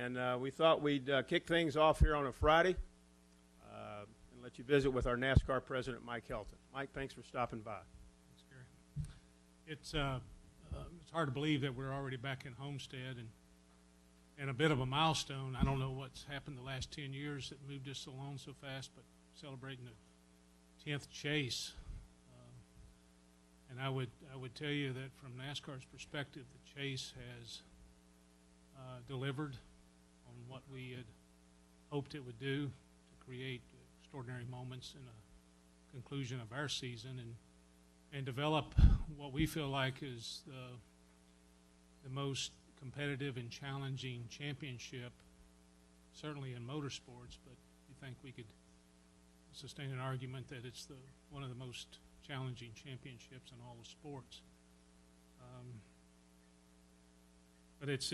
And we thought we'd kick things off here on a Friday and let you visit with our NASCAR President Mike Helton. Mike, thanks for stopping by. Thanks, Gary. It's hard to believe that we're already back in Homestead and a bit of a milestone. I don't know what's happened the last 10 years that moved us along so fast, but celebrating the 10th chase. And I would tell you that from NASCAR's perspective, the chase has delivered on what we had hoped it would do to create extraordinary moments in a conclusion of our season and develop what we feel like is the most competitive and challenging championship, certainly in motorsports, but we think we could sustain an argument that it's one of the most challenging championships in all the sports. But it's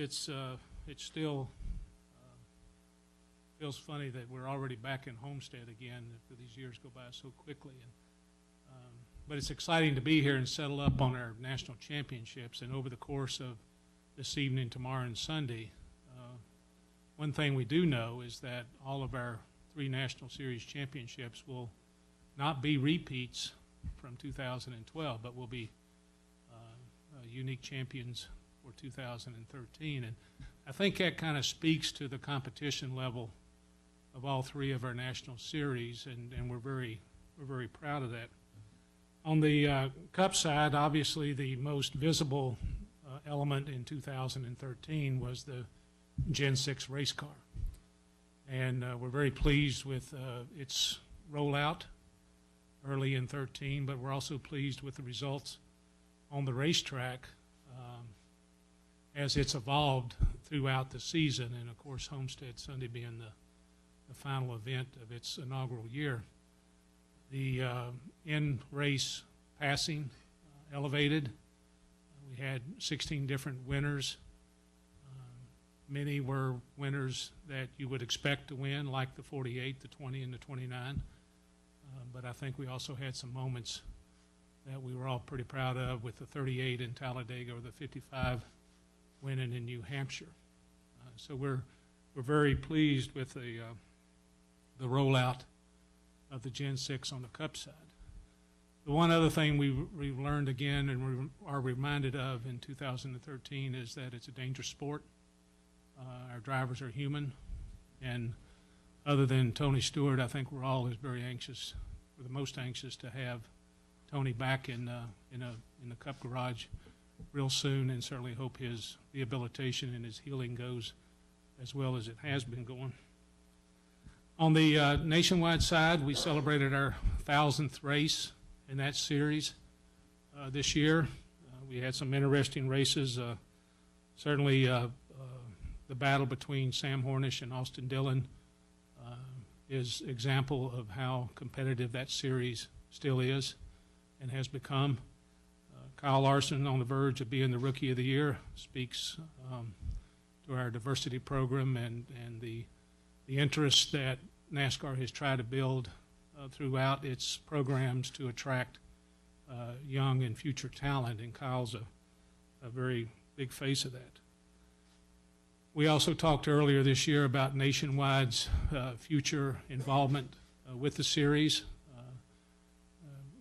still feels funny that we're already back in Homestead again. These years go by so quickly, but it's exciting to be here and settle up on our national championships. And over the course of this evening, tomorrow, and Sunday, one thing we do know is that all of our 3 National Series championships will not be repeats from 2012, but will be unique champions for 2013. And I think that kind of speaks to the competition level of all 3 of our National Series, and we're very proud of that. On the Cup side, obviously the most visible element in 2013 was the Gen 6 race car. And we're very pleased with its rollout early in 13, but we're also pleased with the results on the racetrack as it's evolved throughout the season, and of course Homestead Sunday being the final event of its inaugural year. The in-race passing elevated. We had 16 different winners. Many were winners that you would expect to win, like the 48, the 20, and the 29. But I think we also had some moments that we were all pretty proud of, with the 38 in Talladega or the 55 winning in New Hampshire. So we're very pleased with the rollout of the Gen 6 on the Cup side. The one other thing we've learned again and we are reminded of in 2013 is that it's a dangerous sport. Our drivers are human, and other than Tony Stewart, I think we're all very anxious, or the most anxious, to have Tony back in the Cup garage real soon, and certainly hope his rehabilitation and his healing goes as well as it has been going. On the nationwide side, we celebrated our 1,000th race in that series this year. We had some interesting races. Certainly the battle between Sam Hornish and Austin Dillon is example of how competitive that series still is and has become. Kyle Larson, on the verge of being the Rookie of the Year, speaks to our diversity program and the interest that NASCAR has tried to build throughout its programs to attract young and future talent, and Kyle's a very big face of that. We also talked earlier this year about Nationwide's future involvement with the series.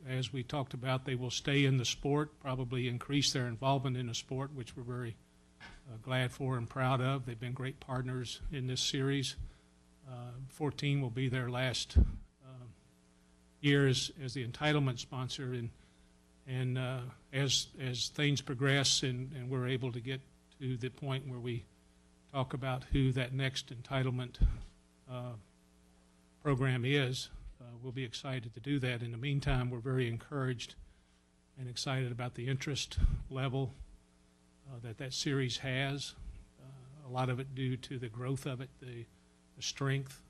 As we talked about, they will stay in the sport, probably increase their involvement in the sport, which we're very glad for and proud of. They've been great partners in this series. 14 will be their last year as the entitlement sponsor, and as things progress and we're able to get to the point where we talk about who that next entitlement program is, we'll be excited to do that. In the meantime, we're very encouraged and excited about the interest level that series has, a lot of it due to the growth of it, the strength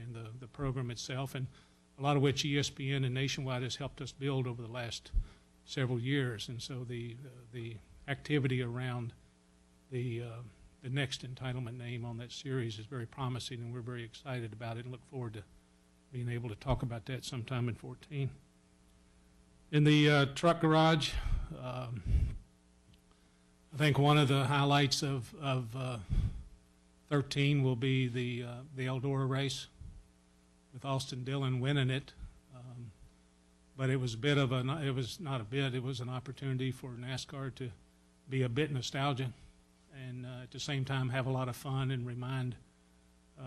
and the program itself, and a lot of which ESPN and Nationwide has helped us build over the last several years. And so the activity around the next entitlement name on that series is very promising, and we're very excited about it and look forward to being able to talk about that sometime in 14. In the truck garage, I think one of the highlights of 13 will be the Eldora race, with Austin Dillon winning it. But it was a bit of it was not a bit, it was an opportunity for NASCAR to be a bit nostalgic and at the same time have a lot of fun and remind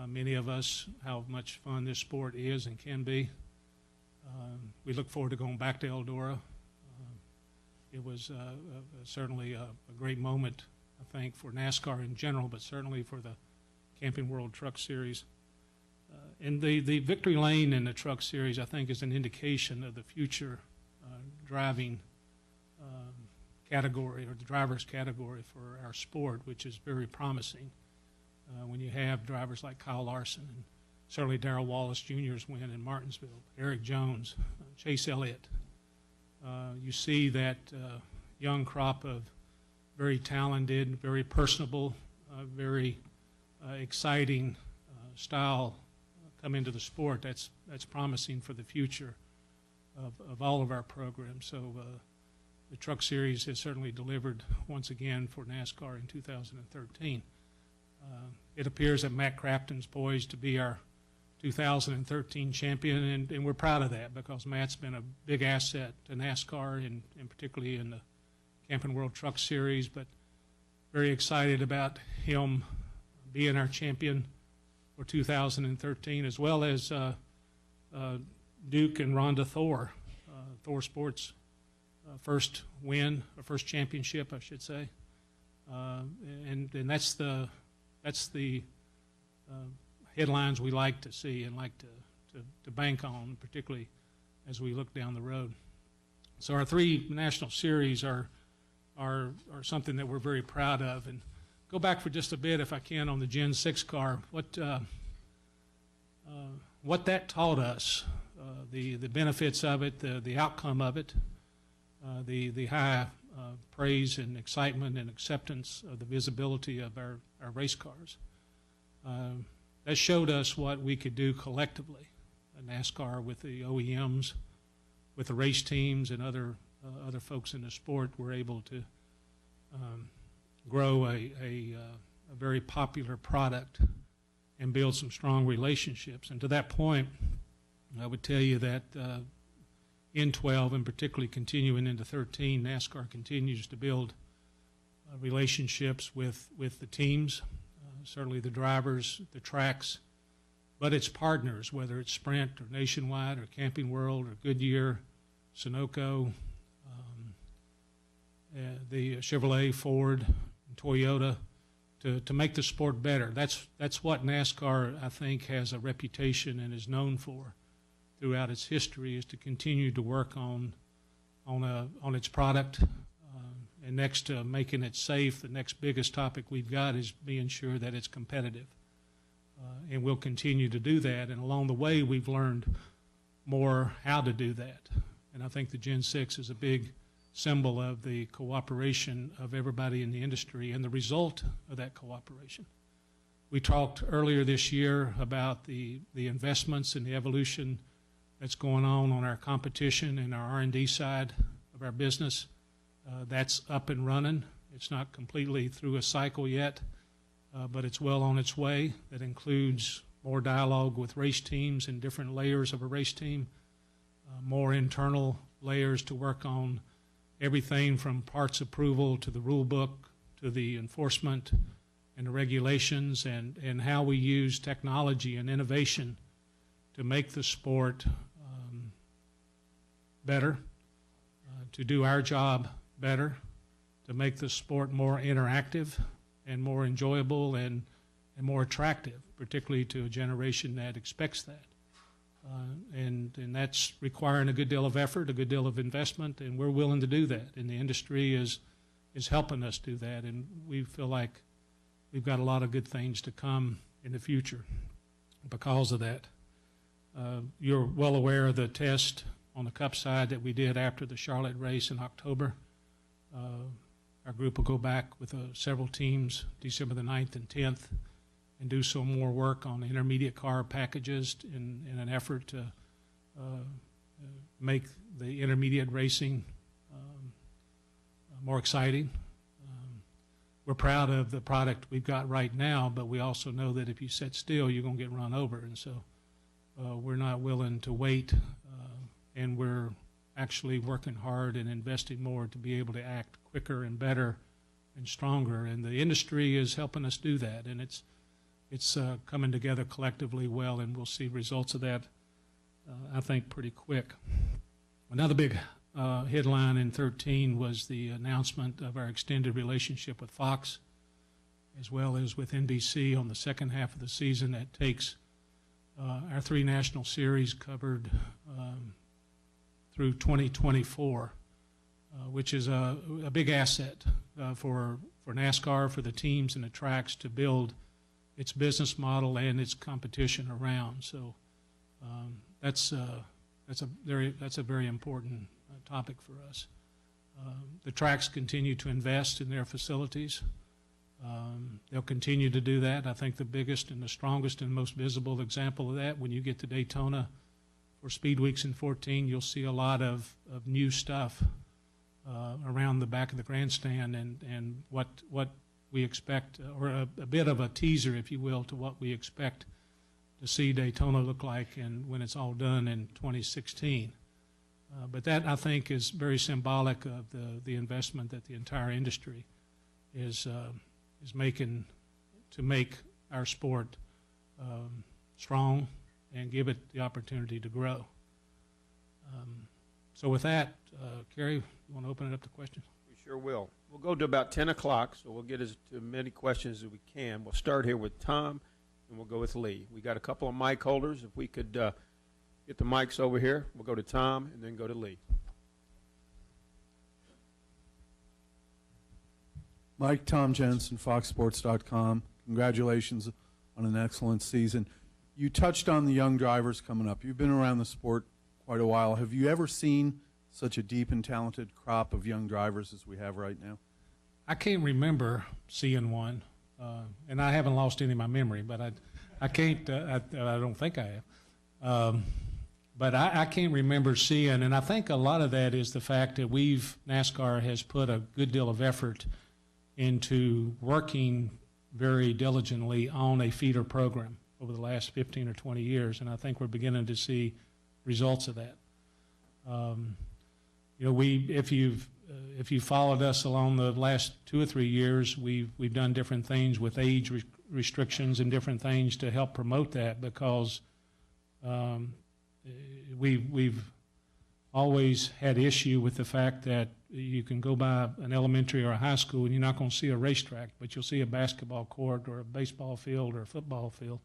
many of us how much fun this sport is and can be. We look forward to going back to Eldora. It was certainly a great moment, I think, for NASCAR in general, but certainly for the Camping World Truck Series. And the victory lane in the Truck Series, I think, is an indication of the future driving category, or the driver's category for our sport, which is very promising. When you have drivers like Kyle Larson, and certainly Darrell Wallace Jr.'s win in Martinsville, Eric Jones, Chase Elliott, you see that young crop of very talented, very personable, very exciting style come into the sport. That's promising for the future of all of our programs. So the Truck Series has certainly delivered once again for NASCAR in 2013. It appears that Matt Crafton's poised to be our 2013 champion, and we're proud of that because Matt's been a big asset to NASCAR, and particularly in the Camping World Truck Series, but very excited about him being our champion for 2013, as well as Duke and Rhonda Thor, Thor Sports' first win, or first championship, I should say, and that's the headlines we like to see and like to bank on, particularly as we look down the road. So our 3 national series are something that we're very proud of. And go back for just a bit, if I can, on the Gen 6 car. What that taught us, the benefits of it, the outcome of it, the high praise and excitement and acceptance of the visibility of our race cars. That showed us what we could do collectively, NASCAR with the OEMs, with the race teams, and other folks in the sport were able to grow a very popular product and build some strong relationships. And to that point, I would tell you that in 12, and particularly continuing into 13, NASCAR continues to build relationships with the teams, certainly the drivers, the tracks, but its partners, whether it's Sprint or Nationwide or Camping World or Goodyear, Sunoco, the Chevrolet, Ford, and Toyota, to make the sport better. That's what NASCAR, I think, has a reputation and is known for throughout its history, is to continue to work on its product. And next to making it safe, the next biggest topic we've got is being sure that it's competitive. And we'll continue to do that. And along the way, we've learned more how to do that. And I think the Gen 6 is a big symbol of the cooperation of everybody in the industry and the result of that cooperation. We talked earlier this year about the investments and the evolution that's going on our competition and our R&D side of our business. That's up and running. It's not completely through a cycle yet, but it's well on its way. That includes more dialogue with race teams and different layers of a race team, more internal layers to work on everything from parts approval to the rule book to the enforcement and the regulations, and how we use technology and innovation to make the sport better, to do our job better, to make the sport more interactive and more enjoyable and more attractive, particularly to a generation that expects that. And that's requiring a good deal of effort, a good deal of investment, and we're willing to do that. And the industry is helping us do that, and we feel like we've got a lot of good things to come in the future because of that. You're well aware of the test on the Cup side that we did after the Charlotte race in October. Our group will go back with several teams December the 9th and 10th and do some more work on intermediate car packages in an effort to make the intermediate racing more exciting. we're proud of the product we've got right now, but we also know that if you sit still, you're going to get run over. And so we're not willing to wait, and we're actually working hard and investing more to be able to act quicker and better and stronger. And the industry is helping us do that, and it's coming together collectively well, and we'll see results of that, I think, pretty quick. Another big headline in 13 was the announcement of our extended relationship with Fox, as well as with NBC on the second half of the season. That takes our 3 national series covered through 2024, which is a big asset for NASCAR, for the teams and the tracks to build its business model and its competition around. So that's a very important topic for us. The tracks continue to invest in their facilities. They'll continue to do that. I think the biggest and the strongest and most visible example of that, when you get to Daytona for Speed Weeks in 14, you'll see a lot of new stuff around the back of the grandstand, and what we expect, or a bit of a teaser, if you will, to what we expect to see Daytona look like and when it's all done in 2016. But that, I think, is very symbolic of the investment that the entire industry is making to make our sport strong and give it the opportunity to grow. So with that, Kerry, you want to open it up to questions? We sure will. We'll go to about 10 o'clock, so we'll get as to many questions as we can. We'll start here with Tom, and we'll go with Lee. We got a couple of mic holders. If we could get the mics over here, we'll go to Tom and then go to Lee. Mike, Tom Jensen, FoxSports.com. Congratulations on an excellent season. You touched on the young drivers coming up. You've been around the sport quite a while. Have you ever seen such a deep and talented crop of young drivers as we have right now? I can't remember seeing one, and I haven't lost any of my memory, but I can't, I don't think I have. But I can't remember seeing, and I think a lot of that is the fact that NASCAR has put a good deal of effort into working very diligently on a feeder program over the last 15 or 20 years, and I think we're beginning to see results of that. You know, if you followed us along the last 2 or 3 years, we've done different things with age restrictions and different things to help promote that, because we've always had issue with the fact that you can go by an elementary or a high school and you're not going to see a racetrack, but you'll see a basketball court or a baseball field or a football field.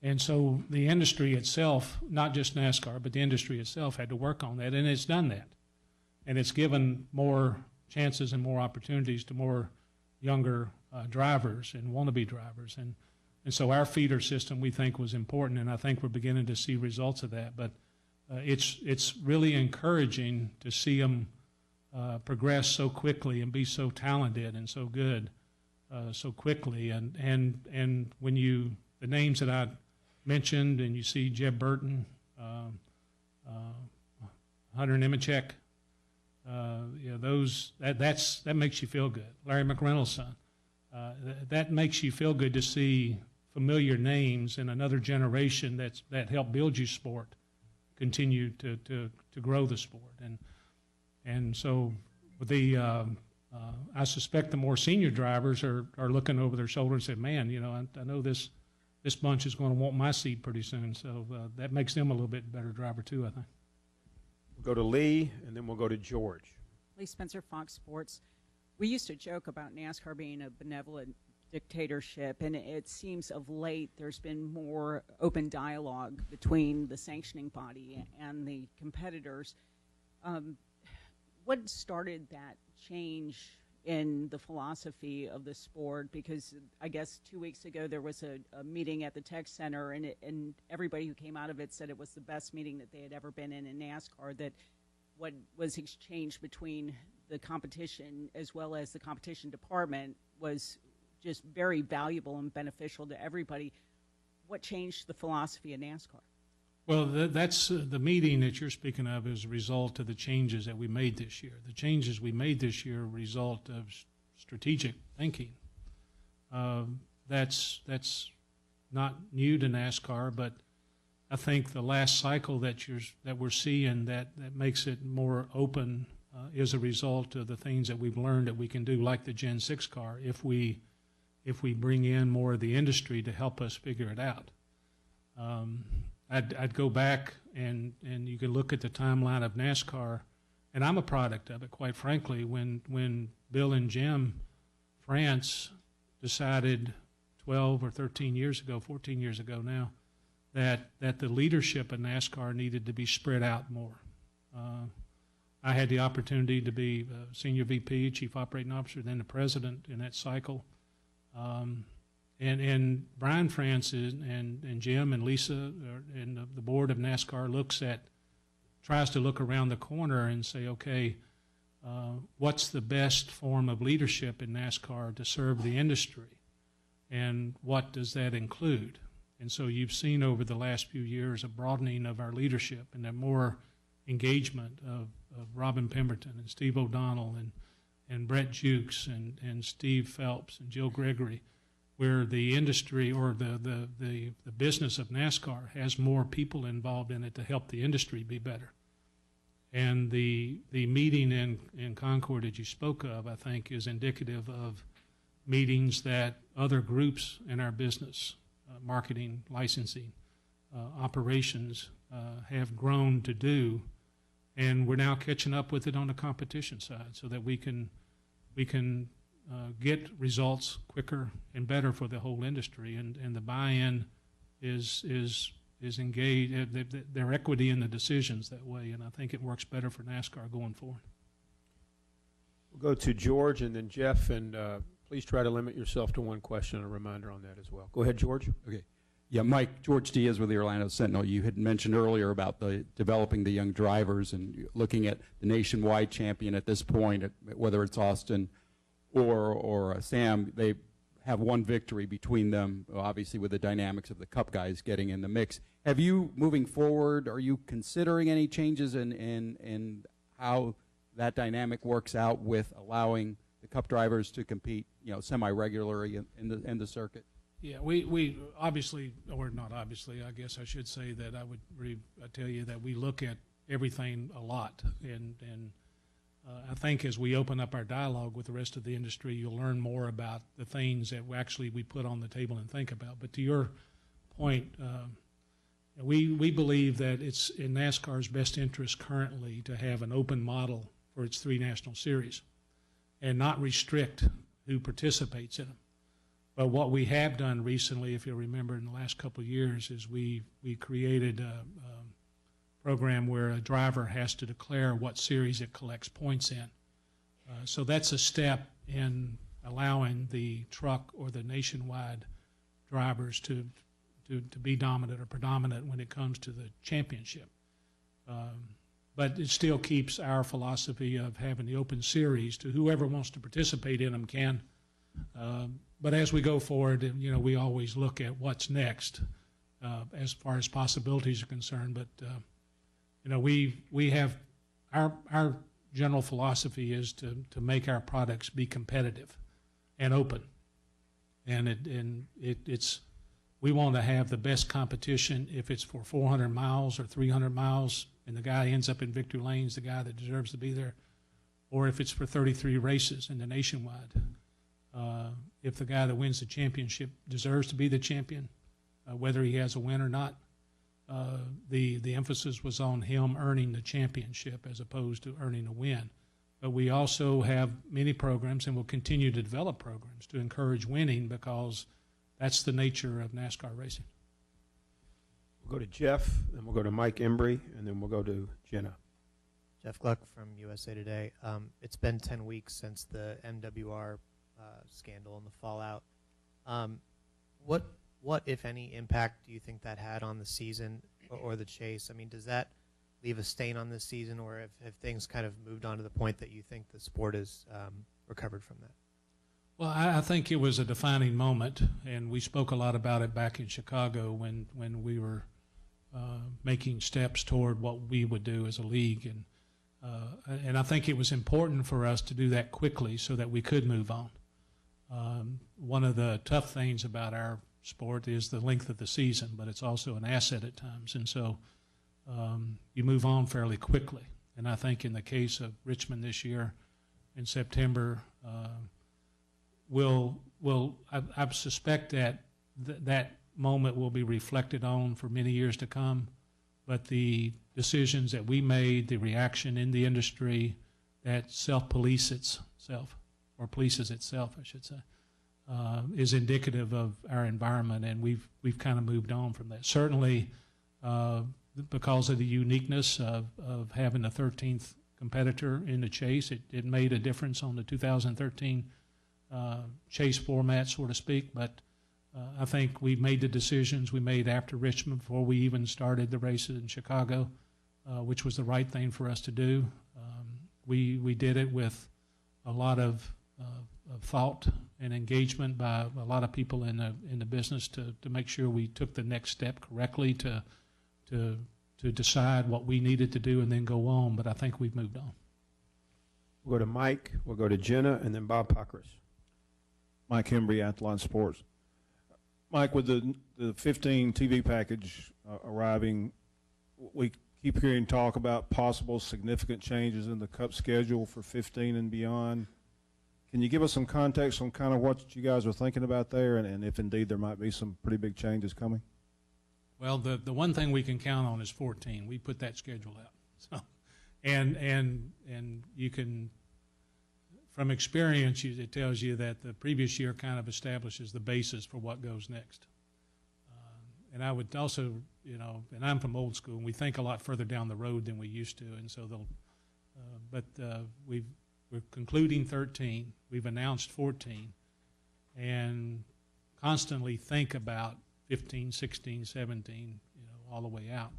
And so the industry itself, not just NASCAR, but the industry itself had to work on that, and it's done that. And it's given more chances and more opportunities to more younger drivers and wannabe drivers. And so our feeder system, we think, was important, and I think we're beginning to see results of that. But it's really encouraging to see them progress so quickly and be so talented and so good so quickly. And when the names that I mentioned, and you see Jeb Burton, Hunter Nemechek, you know, that makes you feel good. Larry McReynolds' son, that makes you feel good to see familiar names in another generation that helped build your sport continue to grow the sport. And so I suspect the more senior drivers are looking over their shoulder and say, man, you know, I know this bunch is going to want my seat pretty soon. So that makes them a little bit better driver too, I think. We'll go to Lee, and then we'll go to George. Lee Spencer, Fox Sports. We used to joke about NASCAR being a benevolent dictatorship, and it seems of late there's been more open dialogue between the sanctioning body and the competitors. What started that change in the philosophy of the sport? Because I guess 2 weeks ago there was a meeting at the Tech Center, and everybody who came out of it said it was the best meeting that they had ever been in NASCAR, that what was exchanged between the competition as well as the competition department was just very valuable and beneficial to everybody. What changed the philosophy of NASCAR? Well, that's the meeting that you're speaking of is a result of the changes that we made this year. The changes we made this year are a result of strategic thinking. That's not new to NASCAR, but I think the last cycle that we're seeing that makes it more open is a result of the things that we've learned that we can do, like the Gen 6 car, if we bring in more of the industry to help us figure it out. I'd go back and you can look at the timeline of NASCAR, and I'm a product of it, quite frankly. When Bill and Jim France decided 12 or 13 years ago, 14 years ago now, that the leadership of NASCAR needed to be spread out more. I had the opportunity to be senior VP, chief operating officer, then the president in that cycle. And Brian Francis and Jim and Lisa and the board of NASCAR tries to look around the corner and say, okay, what's the best form of leadership in NASCAR to serve the industry? And what does that include? And so you've seen over the last few years a broadening of our leadership and a more engagement of Robin Pemberton and Steve O'Donnell and Brett Jukes and Steve Phelps and Jill Gregory, where the industry or the business of NASCAR has more people involved in it to help the industry be better. And the meeting in Concord that you spoke of, I think, is indicative of meetings that other groups in our business, marketing, licensing, operations, have grown to do, and we're now catching up with it on the competition side so that we can get results quicker and better for the whole industry, and the buy-in is engaged, their equity in the decisions that way, and I think it works better for NASCAR going forward. We'll go to George and then Jeff, and please try to limit yourself to one question and a reminder on that as well. Go ahead, George. Okay. Yeah, Mike, George Diaz with the Orlando Sentinel. You had mentioned earlier about developing the young drivers and looking at the nationwide champion at this point, whether it's Austin or Sam. They have one victory between them, obviously with the dynamics of the Cup guys getting in the mix. Have you, moving forward, are you considering any changes in how that dynamic works out with allowing the Cup drivers to compete, semi-regularly in the circuit? Yeah, we obviously, or not obviously, I guess I should say that I would tell you that we look at everything a lot, and I think as we open up our dialogue with the rest of the industry, you'll learn more about the things that we put on the table and think about. But to your point, we believe that it's in NASCAR's best interest currently to have an open model for its 3 national series and not restrict who participates in them. But what we have done recently, if you'll remember, in the last couple of years, is we created a program where a driver has to declare what series it collects points in. So that's a step in allowing the truck or the nationwide drivers to be dominant or predominant when it comes to the championship. But it still keeps our philosophy of having the open series to whoever wants to participate in them can. But as we go forward, we always look at what's next as far as possibilities are concerned. But we have our general philosophy is to make our products be competitive and open, and it's we want to have the best competition. If it's for 400 miles or 300 miles, and the guy ends up in victory lane's the guy that deserves to be there, or if it's for 33 races in the nationwide. If the guy that wins the championship deserves to be the champion, whether he has a win or not, the emphasis was on him earning the championship as opposed to earning a win. But we also have many programs, and will continue to develop programs to encourage winning, because that's the nature of NASCAR racing. We'll go to Jeff, then we'll go to Mike Embry, and then we'll go to Jenna. Jeff Gluck from USA Today. It's been 10 weeks since the MWR scandal and the fallout. What, if any, impact do you think that had on the season or the chase? I mean, does that leave a stain on this season, or have things kind of moved on to the point that you think the sport has recovered from that? Well, I think it was a defining moment, and we spoke a lot about it back in Chicago when we were making steps toward what we would do as a league. And And I think it was important for us to do that quickly so that we could move on. One of the tough things about our sport is the length of the season, but it's also an asset at times. And so you move on fairly quickly. And I think in the case of Richmond this year in September, I suspect that that moment will be reflected on for many years to come. But the decisions that we made, the reaction in the industry that self-polices itself, or polices itself, I should say, is indicative of our environment, and we've kind of moved on from that. Certainly, because of the uniqueness of having a 13th competitor in the chase, it made a difference on the 2013 chase format, so to speak. But I think we made the decisions we made after Richmond before we even started the races in Chicago, which was the right thing for us to do. We did it with a lot of thought and engagement by a lot of people in the business to make sure we took the next step correctly to decide what we needed to do and then go on. But I think we've moved on. We'll go to Mike, we'll go to Jenna, and then Bob Pockris. Mike Hembry, Athlon Sports. Mike, with the 15 TV package arriving, we keep hearing talk about possible significant changes in the Cup schedule for 15 and beyond. Can you give us some context on kind of what you guys are thinking about there, and if indeed there might be some pretty big changes coming? Well, the one thing we can count on is 14. We put that schedule out. So, and you can, from experience, it tells you that the previous year kind of establishes the basis for what goes next. And I would also, and I'm from old school, and we think a lot further down the road than we used to, and so we're concluding 13. We've announced 14, and constantly think about 15, 16, 17, all the way out.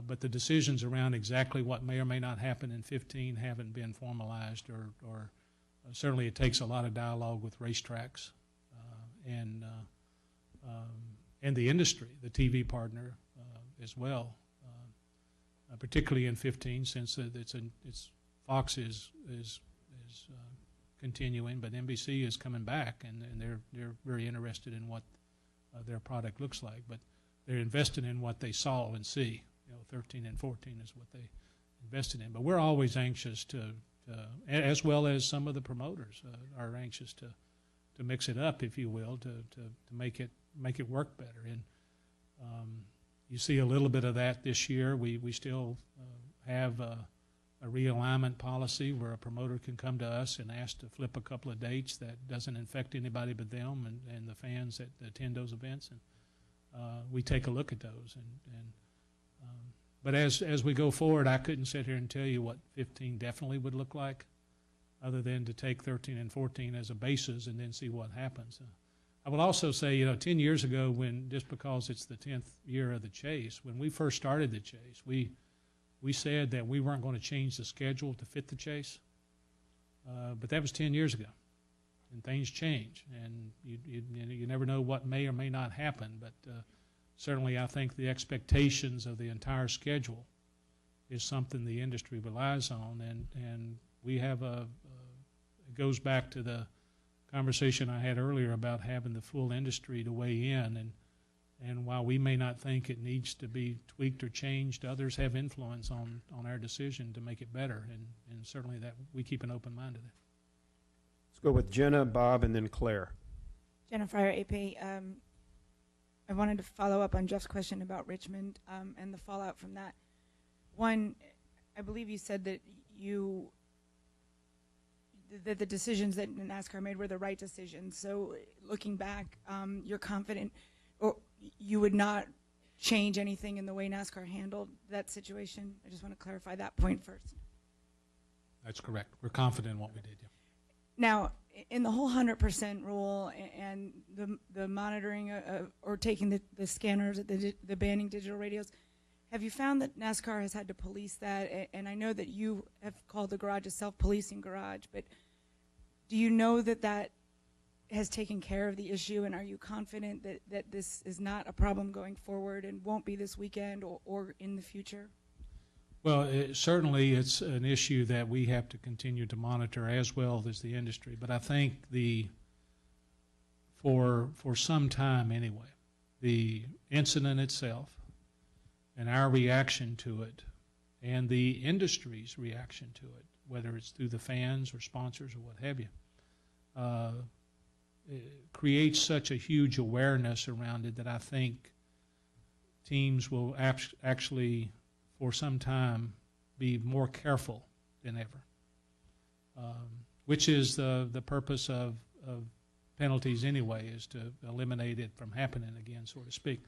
But the decisions around exactly what may or may not happen in 15 haven't been formalized, or certainly it takes a lot of dialogue with racetracks and the industry, the TV partner as well, particularly in 15, since Fox is continuing, but NBC is coming back, and they're very interested in what their product looks like. But they're invested in what they saw and see. 13 and 14 is what they invested in. But we're always anxious to as well as some of the promoters are anxious to mix it up, if you will, to make it work better. And you see a little bit of that this year. We still have a realignment policy where a promoter can come to us and ask to flip a couple of dates that doesn't infect anybody but them and the fans that attend those events. And we take a look at those. But as we go forward, I couldn't sit here and tell you what 15 definitely would look like, other than to take 13 and 14 as a basis and then see what happens. I will also say, 10 years ago, just because it's the 10th year of the chase, when we first started the chase, we said that we weren't going to change the schedule to fit the chase. But that was 10 years ago, and things change, and you never know what may or may not happen. But certainly, I think the expectations of the entire schedule is something the industry relies on, and we have it goes back to the conversation I had earlier about having the full industry to weigh in, and while we may not think it needs to be tweaked or changed, others have influence on our decision to make it better, and certainly that we keep an open mind to that. Let's go with Jenna, Bob, and then Claire. Jenna Fryer, AP. I wanted to follow up on Jeff's question about Richmond and the fallout from that. One, I believe you said that that the decisions that NASCAR made were the right decisions. So looking back, you're confident, or you would not change anything in the way NASCAR handled that situation? I just want to clarify that point first. That's correct. We're confident in what we did. Yeah. Now, in the whole 100% rule and the monitoring or taking the scanners, the banning digital radios, have you found that NASCAR has had to police that? And I know that you have called the garage a self-policing garage, but do you know that has taken care of the issue, and are you confident that this is not a problem going forward and won't be this weekend or in the future? Well, certainly it's an issue that we have to continue to monitor as well as the industry. But I think for some time anyway, the incident itself and our reaction to it and the industry's reaction to it, whether it's through the fans or sponsors or what have you, it creates such a huge awareness around it that I think teams will actually, for some time, be more careful than ever, which is the purpose of penalties anyway, is to eliminate it from happening again, so to speak.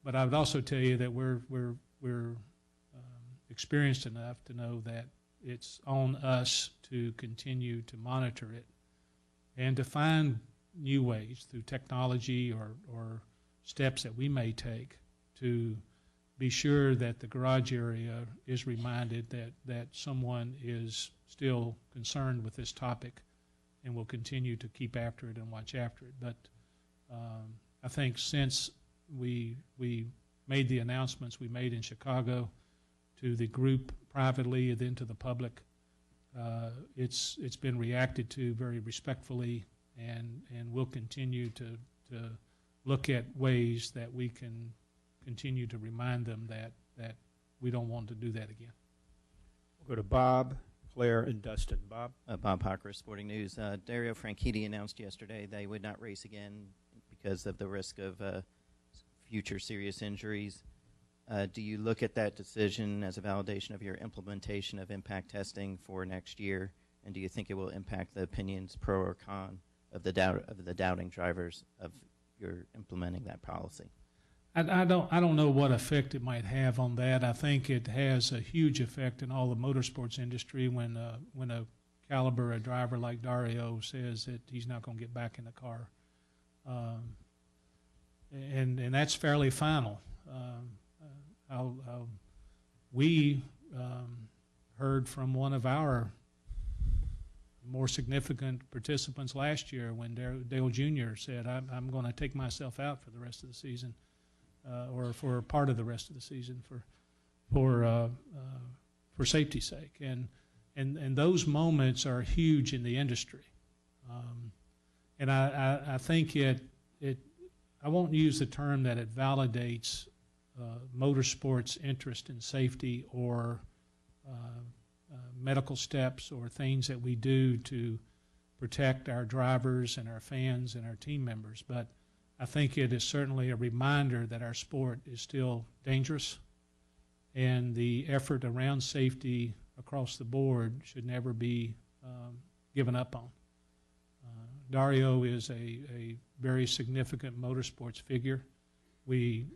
But I would also tell you that we're experienced enough to know that it's on us to continue to monitor it and to find new ways through technology or steps that we may take to be sure that the garage area is reminded that someone is still concerned with this topic and will continue to keep after it and watch after it. But I think since we made the announcements we made in Chicago to the group privately and then to the public, it's been reacted to very respectfully, and we'll continue to look at ways that we can continue to remind them that we don't want to do that again. We'll go to Bob, Claire, and Dustin. Bob? Bob Hocker, Sporting News. Dario Franchitti announced yesterday they would not race again because of the risk of future serious injuries. Do you look at that decision as a validation of your implementation of impact testing for next year? And do you think it will impact the opinions, pro or con, of the doubting drivers of your implementing that policy? I don't know what effect it might have on that. I think it has a huge effect in all the motorsports industry when a caliber a driver like Dario says that he's not going to get back in the car, and that's fairly final. We heard from one of our more significant participants last year when Dale Jr. said, I'm going to take myself out for the rest of the season, or for part of the rest of the season for safety's sake. And those moments are huge in the industry. And I think I won't use the term that it validates motorsports interest in safety or medical steps or things that we do to protect our drivers and our fans and our team members. But I think it is certainly a reminder that our sport is still dangerous, and the effort around safety across the board should never be given up on. Dario is a very significant motorsports figure. We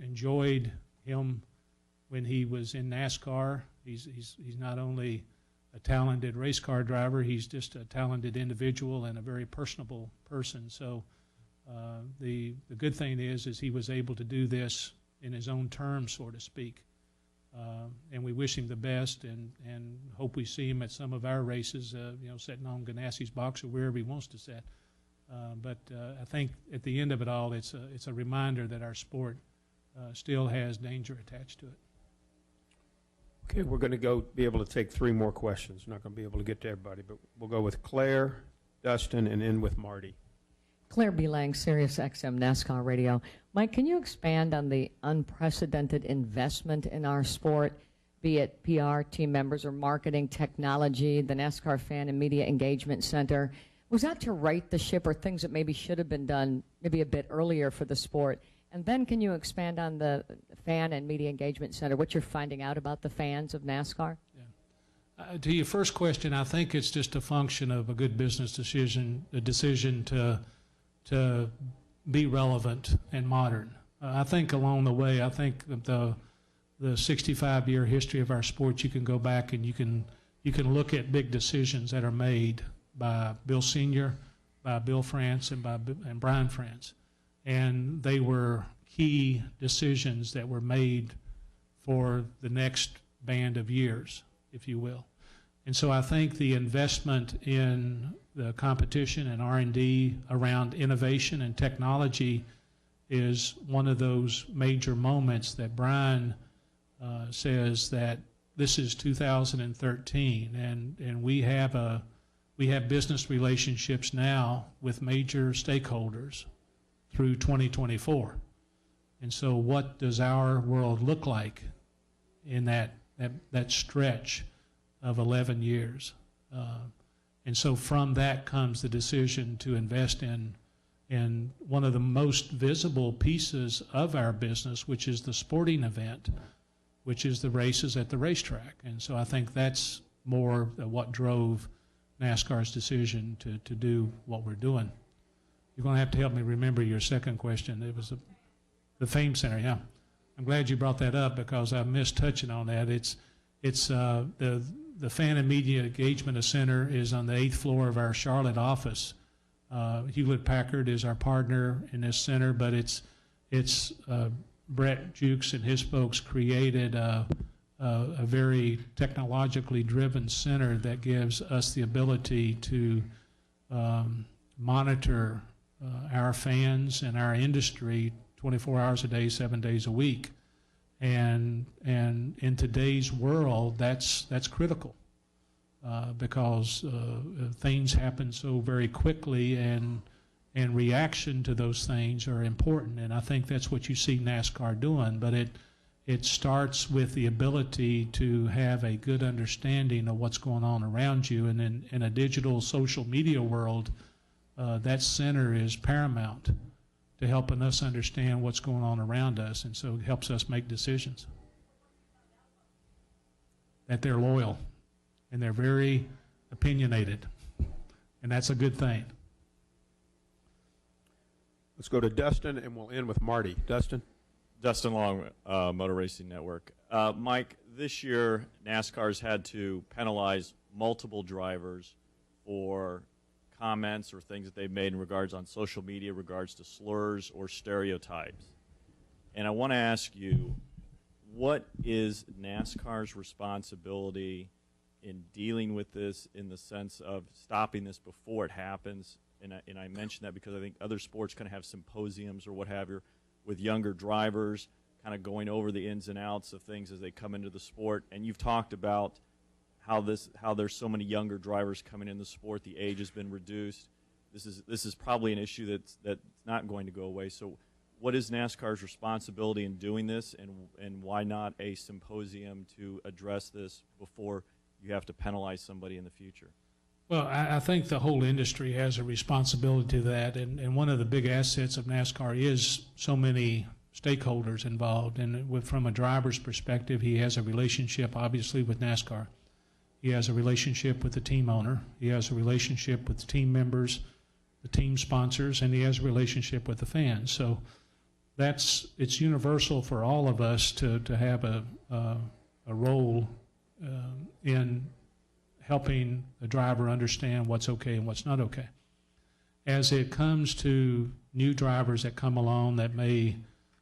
enjoyed him when he was in NASCAR. He's not only a talented race car driver, he's just a talented individual and a very personable person. So the good thing is he was able to do this in his own terms, so to speak. And we wish him the best and hope we see him at some of our races, sitting on Ganassi's box or wherever he wants to sit. But I think at the end of it all, it's a reminder that our sport still has danger attached to it. Okay, we're going to be able to take 3 more questions. We're not going to be able to get to everybody, but we'll go with Claire, Dustin, and end with Marty. Claire B. Lang, Sirius XM NASCAR Radio. Mike, can you expand on the unprecedented investment in our sport, be it PR, team members, or marketing, technology, the NASCAR Fan and Media Engagement Center? Was that to right the ship or things that maybe should have been done maybe a bit earlier for the sport? And then can you expand on the Fan and Media Engagement Center, what you're finding out about the fans of NASCAR? Yeah. To your first question, I think it's just a function of a good business decision, a decision to be relevant and modern. I think along the way, I think the 65-year history of our sport, you can go back and you can look at big decisions that are made by Bill Sr., by Bill France, and Brian France. And they were key decisions that were made for the next band of years, if you will. And so I think the investment in the competition and R&D around innovation and technology is one of those major moments that Brian says that this is 2013, and we have business relationships now with major stakeholders through 2024. And so what does our world look like in that stretch of 11 years? And so from that comes the decision to invest in one of the most visible pieces of our business, which is the sporting event, which is the races at the racetrack. And so I think that's more what drove NASCAR's decision to do what we're doing. You're going to have to help me remember your second question. It was the Fame Center, yeah. I'm glad you brought that up because I missed touching on that. It's the Fan and Media Engagement Center is on the 8th floor of our Charlotte office. Hewlett-Packard is our partner in this center, but it's Brett Jukes and his folks created a very technologically driven center that gives us the ability to monitor our fans and our industry 24 hours a day, 7 days a week. And in today's world, that's critical because things happen so very quickly, and reaction to those things are important. And I think that's what you see NASCAR doing. But it starts with the ability to have a good understanding of what's going on around you. And in a digital social media world, that center is paramount to helping us understand what's going on around us, and so it helps us make decisions. That they're loyal, and they're very opinionated, and that's a good thing. Let's go to Dustin, and we'll end with Marty. Dustin? Dustin Long, Motor Racing Network. Mike, this year NASCAR's had to penalize multiple drivers for comments or things that they've made in regards on social media, regards to slurs or stereotypes. And I want to ask you, what is NASCAR's responsibility in dealing with this in the sense of stopping this before it happens? And I mention that because I think other sports kind of have symposiums or what have you with younger drivers, kind of going over the ins and outs of things as they come into the sport. And you've talked about how there's so many younger drivers coming in the sport. The age has been reduced. This is probably an issue that's not going to go away. So what is NASCAR's responsibility in doing this, and why not a symposium to address this before you have to penalize somebody in the future? Well, I think the whole industry has a responsibility to that, and one of the big assets of NASCAR is so many stakeholders involved. And from a driver's perspective, he has a relationship, obviously, with NASCAR. He has a relationship with the team owner. He has a relationship with the team members, the team sponsors, and he has a relationship with the fans. So it's universal for all of us to have a role in helping the driver understand what's okay and what's not okay. As it comes to new drivers that come along that may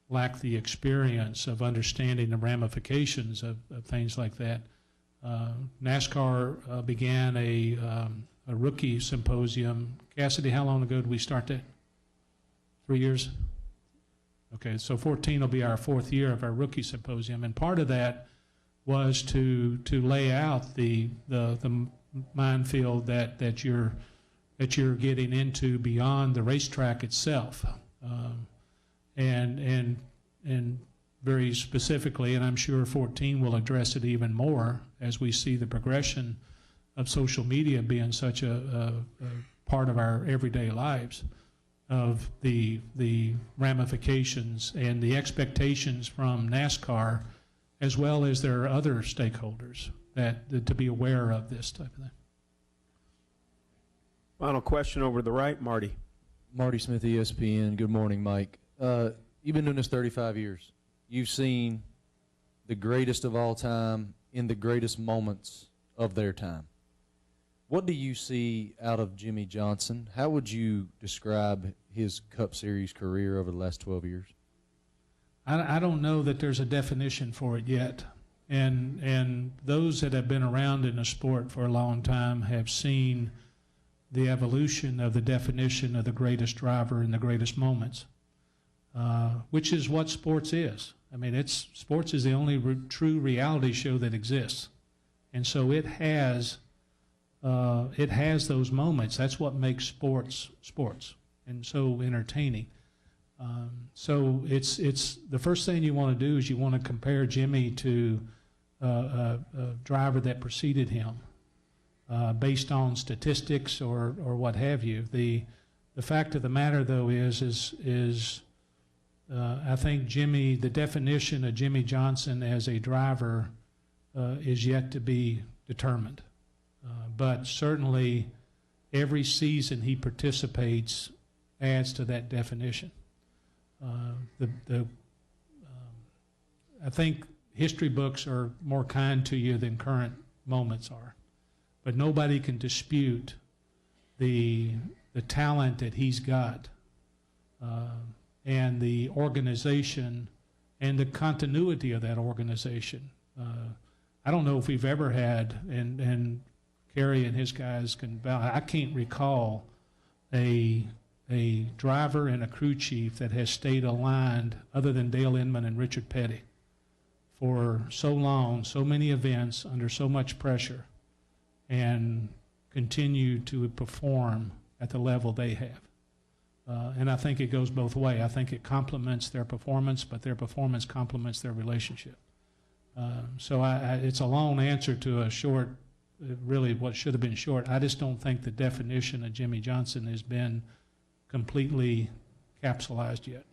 lack the experience of understanding the ramifications of things like that, NASCAR began a rookie symposium. Cassidy, how long ago did we start that? 3 years? Okay, so 14 will be our 4th year of our rookie symposium, and part of that was to lay out the minefield that you're getting into beyond the racetrack itself, and very specifically, and I'm sure 14 will address it even more as we see the progression of social media being such a part of our everyday lives, of the ramifications and the expectations from NASCAR, as well as there are other stakeholders that to be aware of this type of thing. Final question over to the right, Marty. Marty Smith, ESPN. Good morning, Mike. You've been doing this 35 years. You've seen the greatest of all time in the greatest moments of their time. What do you see out of Jimmy Johnson? How would you describe his Cup Series career over the last 12 years? I don't know that there's a definition for it yet. And those that have been around in the sport for a long time have seen the evolution of the definition of the greatest driver in the greatest moments. which is what sports is. I mean, sports is the only true reality show that exists, and so it has those moments. That's what makes sports and so entertaining. So it's the first thing you want to do is you want to compare Jimmy to a driver that preceded him, based on statistics or what have you. The fact of the matter, though, is I think the definition of Jimmy Johnson as a driver is yet to be determined. But certainly every season he participates adds to that definition. I think history books are more kind to you than current moments are. But nobody can dispute the talent that he's got, and the organization and the continuity of that organization. I don't know if we've ever had, and Kerry and his guys can vouch, I can't recall a driver and a crew chief that has stayed aligned other than Dale Inman and Richard Petty for so long, so many events, under so much pressure, and continue to perform at the level they have. And I think it goes both ways. I think it complements their performance, but their performance complements their relationship. So it's a long answer to a short, really what should have been short. I just don't think the definition of Jimmy Johnson has been completely capsulized yet.